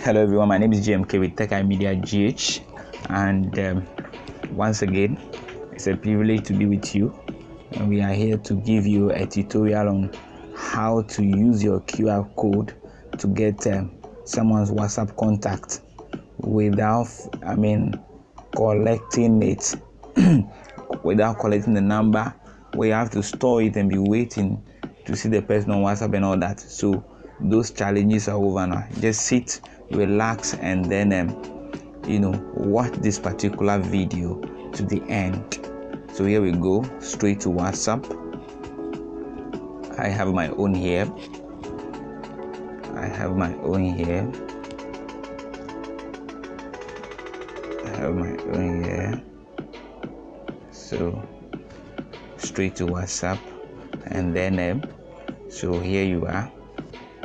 Hello everyone, my name is GMK with Tech Media GH, and once again it's a privilege to be with you, and we are here to give you a tutorial on how to use your QR code to get someone's WhatsApp contact without collecting it without collecting the number where you have to store it and be waiting to see the person on WhatsApp and all that. So those challenges are over now. Just sit, relax, and then watch this particular video to the end. So here we go, straight to WhatsApp. I have my own here. So straight to WhatsApp, and then so here you are.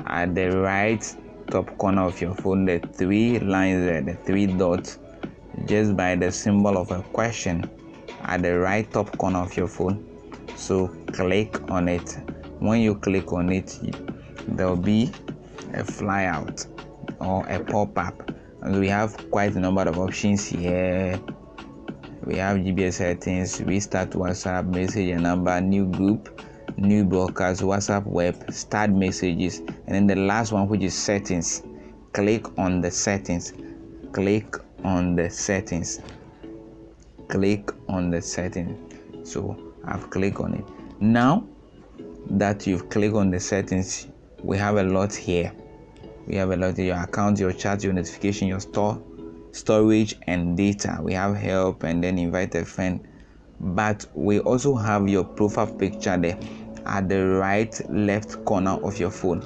At the right top corner of your phone, the three lines there, the three dots, just by the symbol of a question at the right top corner of your phone. So click on it. When you click on it, there will be a flyout or a pop-up, and we have quite a number of options here. We have GPS settings, restart WhatsApp, message and number, new group, new broadcast, WhatsApp web, start messages, and then the last one, which is settings. Click on the settings. So I've clicked on it. Now that you've clicked on the settings, we have a lot here. Your account, your chat, your notification, your storage and data. We have help, and then invite a friend. But we also have your profile picture there at the right left corner of your phone.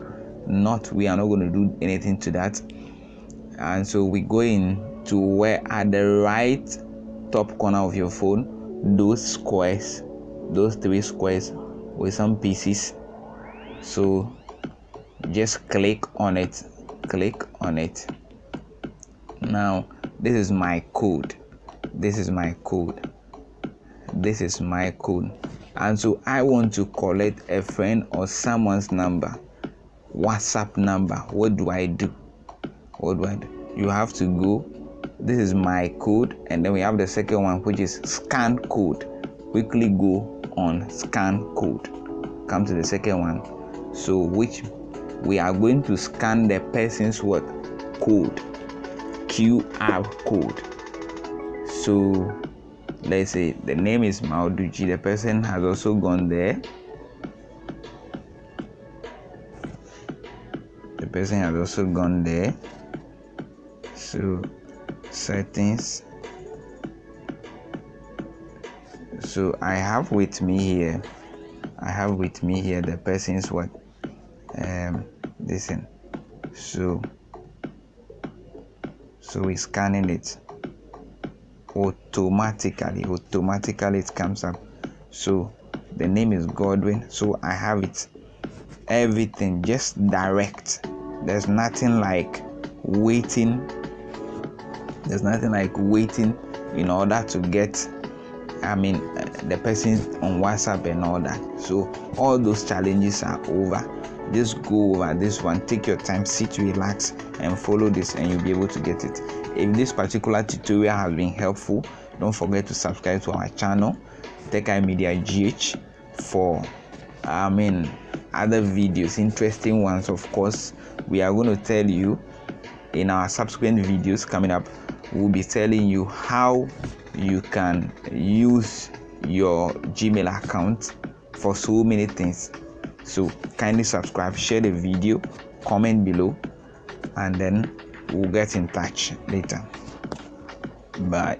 We are not going to do anything to that. And so we go in to where at the right top corner of your phone, those three squares with some pieces. So just click on it. Now this is my code, and so I want to collect a friend or someone's number, WhatsApp number. What do I do? You have to go. This is my code, and then we have the second one, which is scan code. Quickly go on scan code. Come to the second one. So which we are going to scan the person's code, QR code. So let's say the name is Mauduji. The person has also gone there. So settings. So I have with me here the person's listen. So we're scanning it. Automatically it comes up. So the name is Godwin. So I have it. Everything just direct. There's nothing like waiting in order to get the person on WhatsApp and all that. So all those challenges are over. Just go over this one, take your time, sit, relax, and follow this, and you'll be able to get it. If this particular tutorial has been helpful, don't forget to subscribe to our channel, Tech Media GH, for other videos, interesting ones. Of course, we are going to tell you in our subsequent videos coming up. We'll be telling you how you can use your Gmail account for so many things. So kindly subscribe, share the video, comment below, and then we'll get in touch later. Bye.